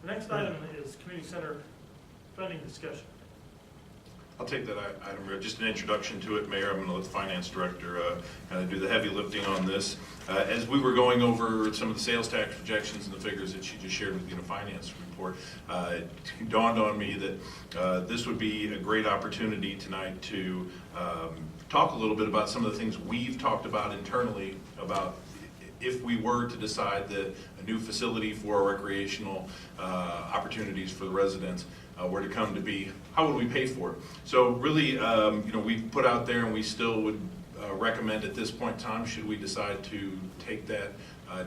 next item is community center funding discussion. I'll take that item, just an introduction to it, Mayor. I'm going to let the finance director kind of do the heavy lifting on this. As we were going over some of the sales tax projections and the figures that she just shared with you in a finance report, it dawned on me that this would be a great opportunity tonight to talk a little bit about some of the things we've talked about internally about if we were to decide that a new facility for recreational opportunities for the residents were to come to be, how would we pay for it? So really, we've put out there, and we still would recommend at this point in time, should we decide to take that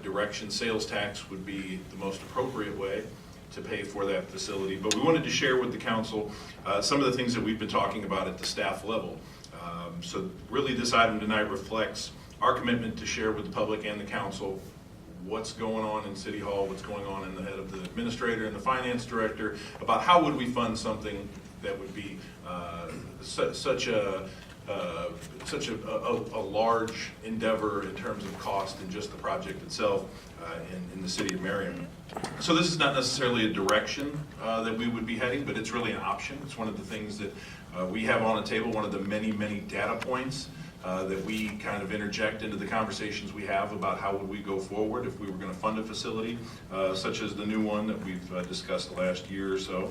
direction, sales tax would be the most appropriate way to pay for that facility. But we wanted to share with the council some of the things that we've been talking about at the staff level. So really, this item tonight reflects our commitment to share with the public and the council what's going on in City Hall, what's going on in the head of the administrator and the finance director, about how would we fund something that would be such a large endeavor in terms of cost and just the project itself in the city of Marion. So this is not necessarily a direction that we would be heading, but it's really an option. It's one of the things that we have on the table, one of the many, many data points that we kind of interject into the conversations we have about how would we go forward if we were going to fund a facility, such as the new one that we've discussed the last year or so.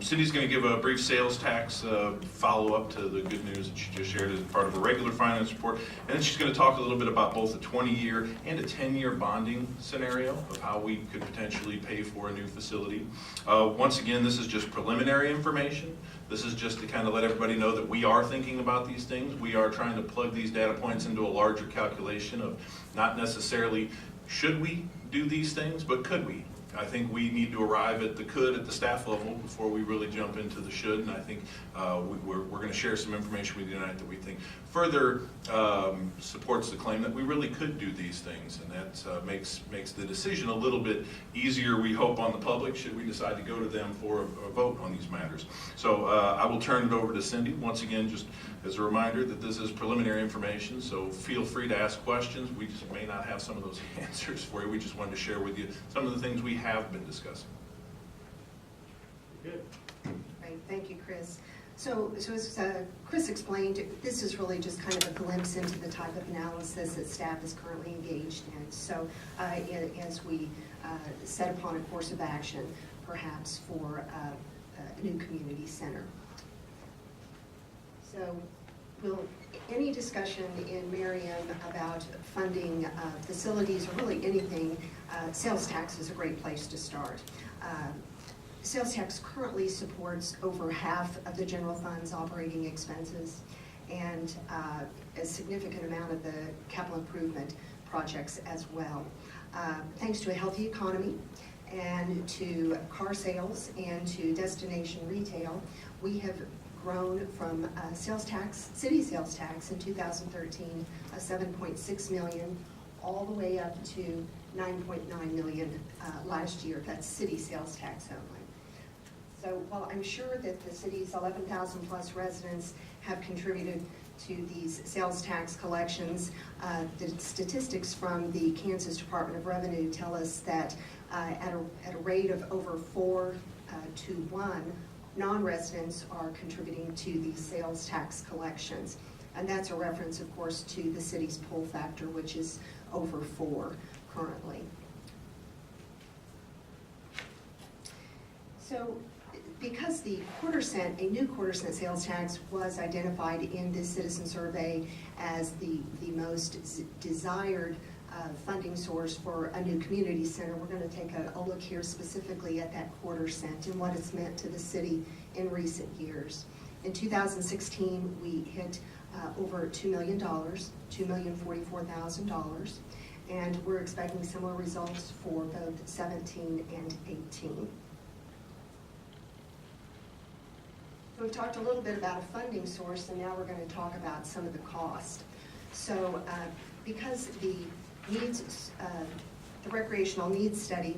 Cindy's going to give a brief sales tax follow-up to the good news that she just shared as part of a regular finance report. And then she's going to talk a little bit about both a 20-year and a 10-year bonding scenario of how we could potentially pay for a new facility. Once again, this is just preliminary information. This is just to kind of let everybody know that we are thinking about these things. We are trying to plug these data points into a larger calculation of not necessarily should we do these things, but could we? I think we need to arrive at the could at the staff level before we really jump into the should, and I think we're going to share some information with you tonight that we think further supports the claim that we really could do these things, and that makes the decision a little bit easier, we hope, on the public should we decide to go to them for a vote on these matters. So I will turn it over to Cindy. Once again, just as a reminder that this is preliminary information, so feel free to ask questions. We just may not have some of those answers for you. We just wanted to share with you some of the things we have been discussing. Good. Right, thank you, Chris. So as Chris explained, this is really just kind of a glimpse into the type of analysis that staff is currently engaged in. So as we set upon a course of action, perhaps for a new community center. So any discussion in Marion about funding facilities or really anything, sales tax is a great place to start. Sales tax currently supports over half of the general fund's operating expenses and a significant amount of the capital improvement projects as well. Thanks to a healthy economy and to car sales and to destination retail, we have grown from city sales tax in 2013 of $7.6 million all the way up to $9.9 million last year. That's city sales tax only. So while I'm sure that the city's 11,000 plus residents have contributed to these sales tax collections, the statistics from the Kansas Department of Revenue tell us that at a rate of over 4 to 1, non-residents are contributing to these sales tax collections. And that's a reference, of course, to the city's pull factor, which is over 4 currently. So because the a new quarter-cent sales tax was identified in this citizen survey as the most desired funding source for a new community center, we're going to take a look here specifically at that quarter-cent and what it's meant to the city in recent years. In 2016, we hit over $2 million, $2,044,000, and we're expecting similar results for both 17 and 18. So we've talked a little bit about a funding source, and now we're going to talk about some of the cost. So because the recreational needs study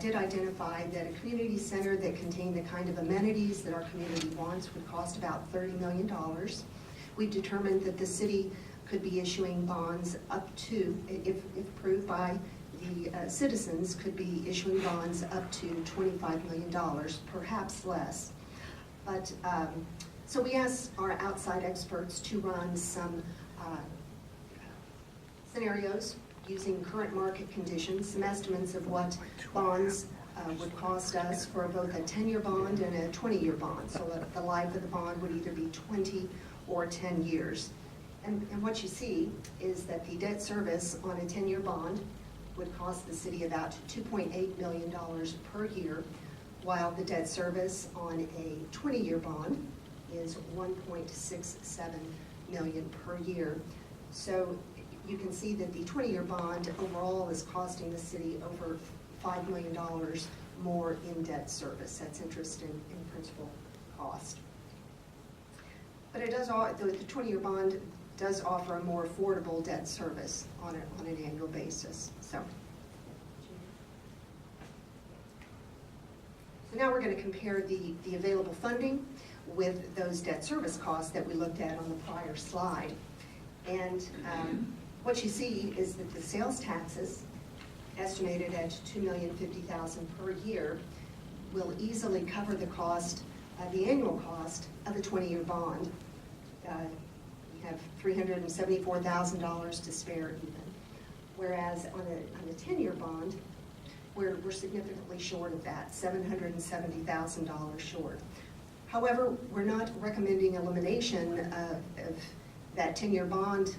did identify that a community center that contained the kind of amenities that our community wants would cost about $30 million. We determined that the city could be issuing bonds up to, if approved by the citizens could be issuing bonds up to $25 million, perhaps less. But, so we asked our outside experts to run some scenarios using current market conditions, some estimates of what bonds would cost us for both a 10-year bond and a 20-year bond. So the life of the bond would either be 20 or 10 years. And what you see is that the debt service on a 10-year bond would cost the city about $2.8 million per year, while the debt service on a 20-year bond is $1.67 million per year. So you can see that the 20-year bond overall is costing the city over $5 million more in debt service. That's interest in principal cost. But it does, the 20-year bond does offer a more affordable debt service on an annual basis. So now we're going to compare the available funding with those debt service costs that we looked at on the prior slide. And what you see is that the sales taxes, estimated at $2,050,000 per year, will easily cover the cost, the annual cost of a 20-year bond. You have $374,000 to spare even. Whereas on a 10-year bond, we're significantly short of that, $770,000 short. However, we're not recommending elimination of that 10-year bond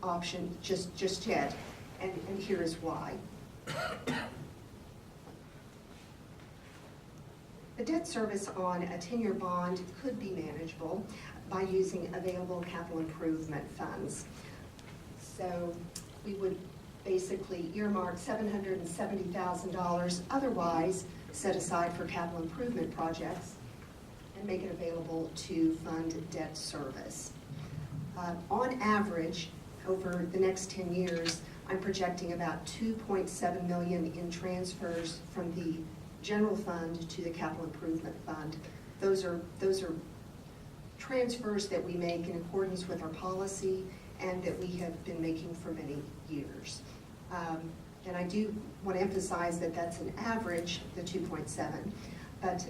option just yet, and here is why. The debt service on a 10-year bond could be manageable by using available capital improvement funds. So we would basically earmark $770,000 otherwise set aside for capital improvement projects and make it available to fund debt service. On average, over the next 10 years, I'm projecting about $2.7 million in transfers from the general fund to the capital improvement fund. Those are transfers that we make in accordance with our policy and that we have been making for many years. And I do want to emphasize that that's an average, the 2.7, but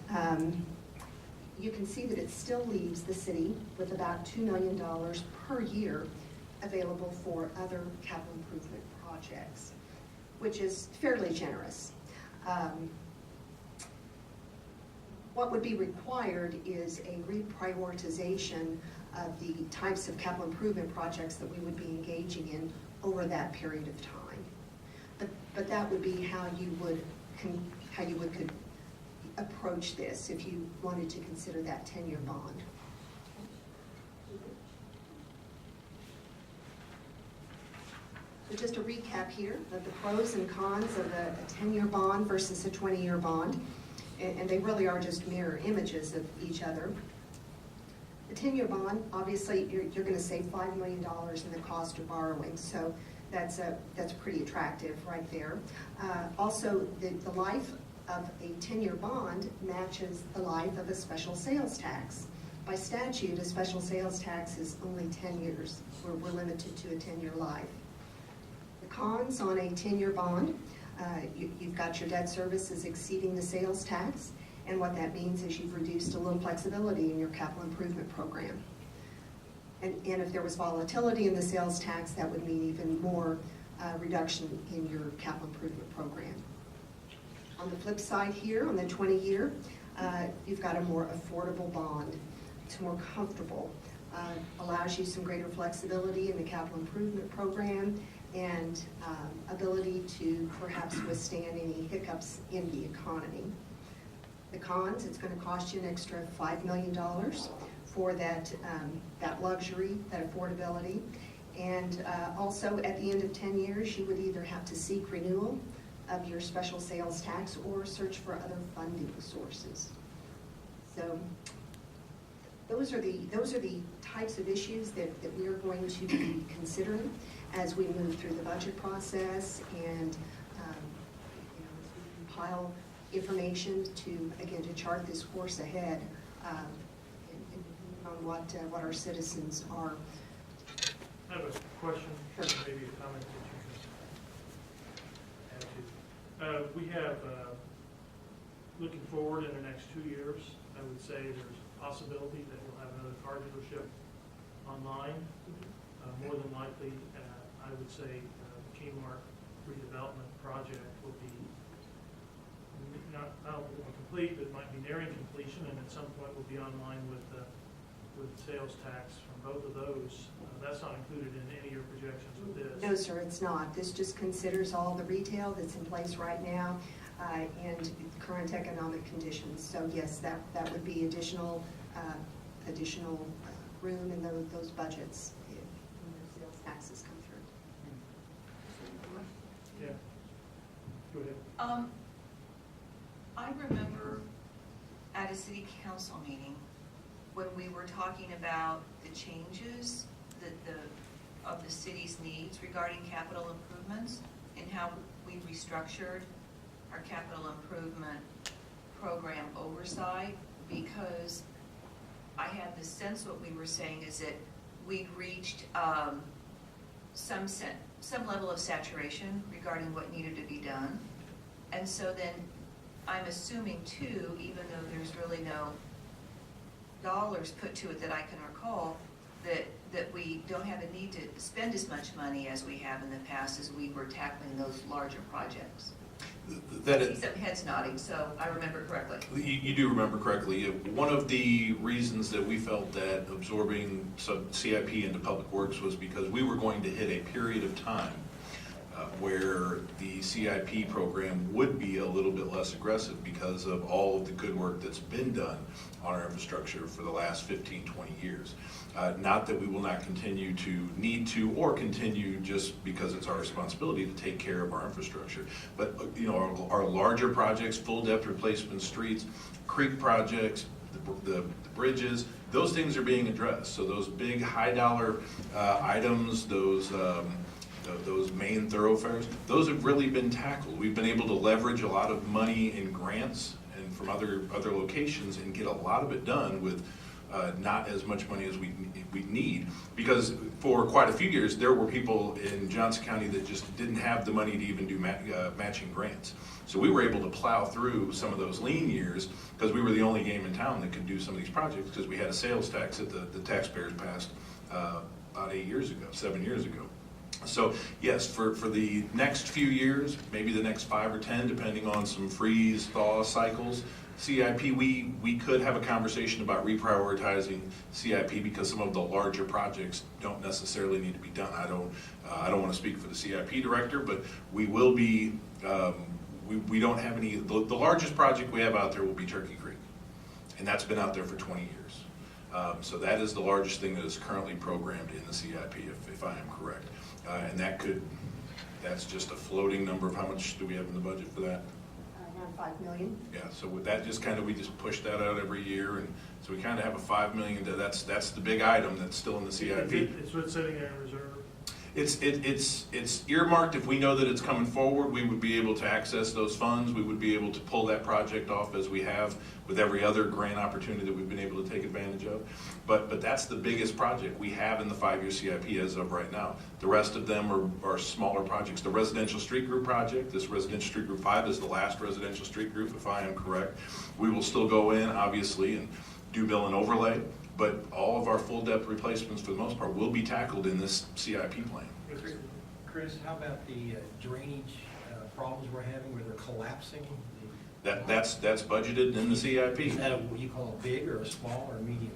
you can see that it still leaves the city with about $2 million per year available for other capital improvement projects, which is fairly generous. What would be required is a reprioritization of the types of capital improvement projects that we would be engaging in over that period of time. But that would be how you would could approach this if you wanted to consider that 10-year bond. So just a recap here of the pros and cons of a 10-year bond versus a 20-year bond. And they really are just mirror images of each other. The 10-year bond, obviously, you're going to save $5 million in the cost of borrowing, so that's pretty attractive right there. Also, the life of a 10-year bond matches the life of a special sales tax. By statute, a special sales tax is only 10 years. We're limited to a 10-year life. The cons on a 10-year bond, you've got your debt services exceeding the sales tax, and what that means is you've reduced a little flexibility in your capital improvement program. And if there was volatility in the sales tax, that would mean even more reduction in your capital improvement program. On the flip side here, on the 20-year, you've got a more affordable bond. It's more comfortable, allows you some greater flexibility in the capital improvement program, and ability to perhaps withstand any hiccups in the economy. The cons, it's going to cost you an extra $5 million for that luxury, that affordability. And also at the end of 10 years, you would either have to seek renewal of your special sales tax or search for other funding sources. So those are the types of issues that we are going to be considering as we move through the budget process and as we compile information to chart this course ahead and on what our citizens are. I have a question, Sure. maybe a comment that you can add We have, looking forward in the next 2 years, I would say there's a possibility that we'll have another car dealership online. More than likely, I would say the Kmart redevelopment project will be not complete, but might be nearing completion, and at some point will be online with sales tax from both of those. That's not included in any of your projections with this. No, sir, it's not. This just considers all the retail that's in place right now and current economic conditions. So yes, that would be additional room in those budgets if sales taxes come through. Yeah. Go ahead. I remember at a city council meeting when we were talking about the changes of the city's needs regarding capital improvements and how we restructured our capital improvement program oversight, because I had the sense what we were saying is that we'd reached some level of saturation regarding what needed to be done. And so then I'm assuming too, even though there's really no dollars put to it that I can recall, that we don't have a need to spend as much money as we have in the past as we were tackling those larger projects. I see some heads nodding, so I remember correctly. You do remember correctly. One of the reasons that we felt that absorbing some CIP into Public Works was because we were going to hit a period of time where the CIP program would be a little bit less aggressive because of all of the good work that's been done on our infrastructure for the last 15, 20 years. Not that we will not continue to need to or continue just because it's our responsibility to take care of our infrastructure. But you know, our larger projects, full depth replacement streets, creek projects, the bridges, those things are being addressed. So those big high dollar items, those main thoroughfares, those have really been tackled. We've been able to leverage a lot of money in grants and from other locations and get a lot of it done with not as much money as we need, because for quite a few years there were people in Johnson County that just didn't have the money to even do matching grants. So we were able to plow through some of those lean years because we were the only game in town that could do some of these projects because we had a sales tax that the taxpayers passed about 7 years ago. So yes, for the next few years, maybe the next 5 or 10, depending on some freeze-thaw cycles, CIP, we could have a conversation about reprioritizing CIP because some of the larger projects don't necessarily need to be done. I don't want to speak for the CIP director, but we will be, we don't have any, the largest project we have out there will be Turkey Creek, and that's been out there for 20 years. So that is the largest thing that is currently programmed in the CIP, if I am correct. And that's just a floating number of how much do we have in the budget for that? Around 5 million. Yeah, so with that, we just push that out every year, and so we kind of have a 5 million, that's the big item that's still in the CIP. It's what's sitting there in reserve. It's earmarked. If we know that it's coming forward, we would be able to access those funds. We would be able to pull that project off as we have with every other grant opportunity that we've been able to take advantage of. But that's the biggest project we have in the 5-year CIP as of right now. The rest of them are smaller projects. The residential street group project, this residential street group 5 is the last residential street group, if I am correct. We will still go in, obviously, and do bill and overlay. But all of our full depth replacements, for the most part, will be tackled in this CIP plan. Chris, how about the drainage problems we're having where they're collapsing? That's budgeted in the CIP. Is that what you call a big or a small or medium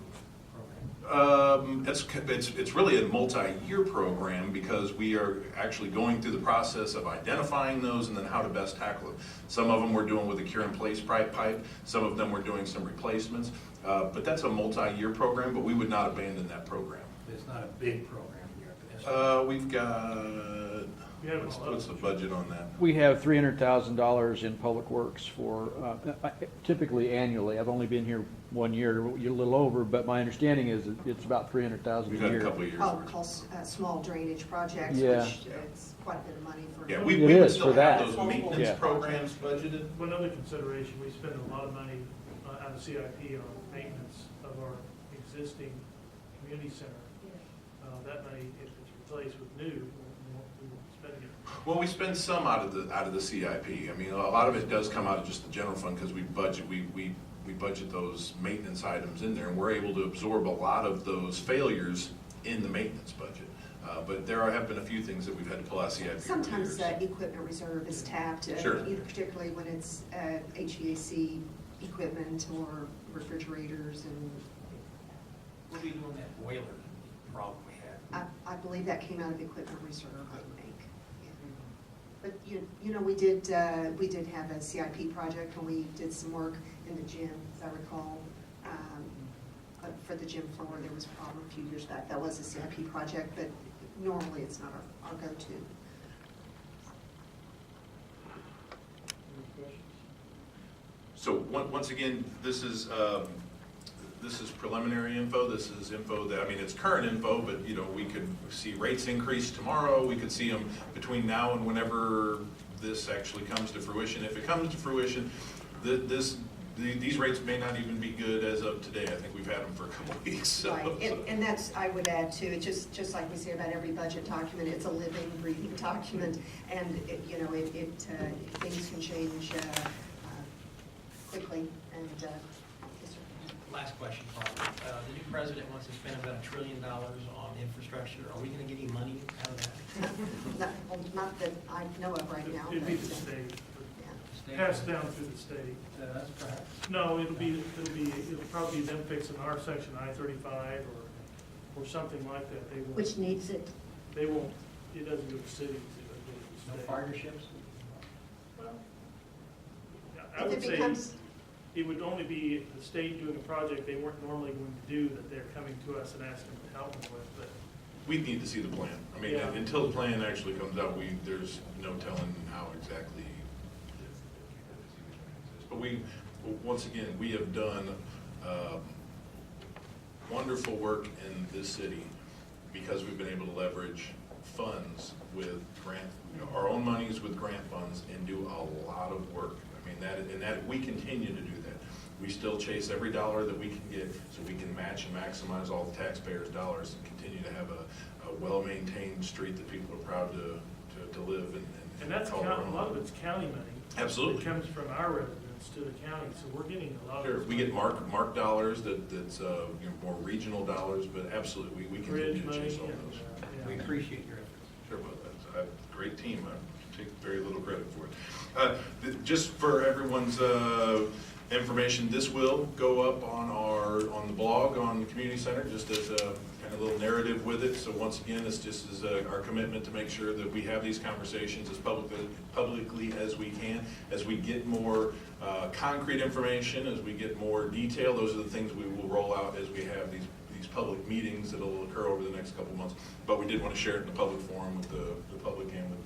program? It's really a multi-year program because we are actually going through the process of identifying those and then how to best tackle them. Some of them we're doing with a cure-in-place pipe. Some of them we're doing some replacements. But that's a multi-year program, but we would not abandon that program. It's not a big program here. We've got, what's the budget on that? We have $300,000 in Public Works for, typically annually. I've only been here 1 year, a little over, but my understanding is that it's about $300,000 a We've year. had a couple of years. Called small drainage projects, Yeah. which it's quite a bit of money for. Yeah, It we would is still for that. have those maintenance Yeah. programs budgeted. One other consideration, we spend a lot of money out of CIP on maintenance of our existing community center. That money, if it's replaced with new, we won't be spending it. Well, we spend some out of the CIP. I mean, a lot of it does come out of just the general fund because we budget those maintenance items in there, and we're able to absorb a lot of those failures in the maintenance budget. But there have been a few things that we've had to pull out CIP. over the Sometimes years. equipment reserve is tapped, Sure. either particularly when it's HVAC equipment or refrigerators, and What are we doing that boiler problem we had? I believe that came out of equipment reserve, I think. Yeah. But you know, we did have a CIP project when we did some work in the gym, as I recall. But for the gym floor, there was a problem a few years back. That was a CIP project, but normally it's not our go-to. Any questions? So once again, this is preliminary info. This is info that, I mean, it's current info, but, you know, we could see rates increase tomorrow. We could see them between now and whenever this actually comes to fruition. If it comes to fruition, these rates may not even be good as of today. I think we've had them for a couple of weeks. So. Right, and that's, I would add too, it just like we say about every budget document, it's a living, breathing document, and things can change quickly, and, yes, sir. Last question, probably. The new president wants to spend about $1 trillion on infrastructure. Are we gonna get any money out of that? Not that I know of right now. It'd be but, the state, yeah. passed down through the state. That's perhaps. No, it'll probably be them fixing our section I-35 or something like that. They won't. Which needs it. They won't, it doesn't go to cities, it goes to No the state. partnerships? Well, I If would it say becomes, it would only be the state doing a project they weren't normally going to do, that they're coming to us and asking to help them with, but We need to see the plan. I mean, Yeah. until the plan actually comes out, there's no telling how exactly. But once again, we have done wonderful work in this city because we've been able to leverage funds with grant, our own monies with grant funds, and do a lot of work. I mean, that we continue to do that. We still chase every dollar that we can get so we can match and maximize all the taxpayers' dollars and continue to have a well-maintained street that people are proud to live in. and that's, call their own. a lot of it's county money. Absolutely. It comes from our residents to the county, so we're getting a lot of. Sure, this we get money. mark dollars that's more regional dollars, but absolutely, we continue Bridge to money chase all and, those. We yeah. appreciate your efforts. Sure, but that's a great team. I take very little credit for it. Just for everyone's information, this will go up on the blog on the community center, just as a kind of little narrative with it. So once again, this just is our commitment to make sure that we have these conversations as publicly as we can. As we get more concrete information, as we get more detail, those are the things we will roll out as we have these public meetings that'll occur over the next couple months. But we did want to share it in the public forum with the public and with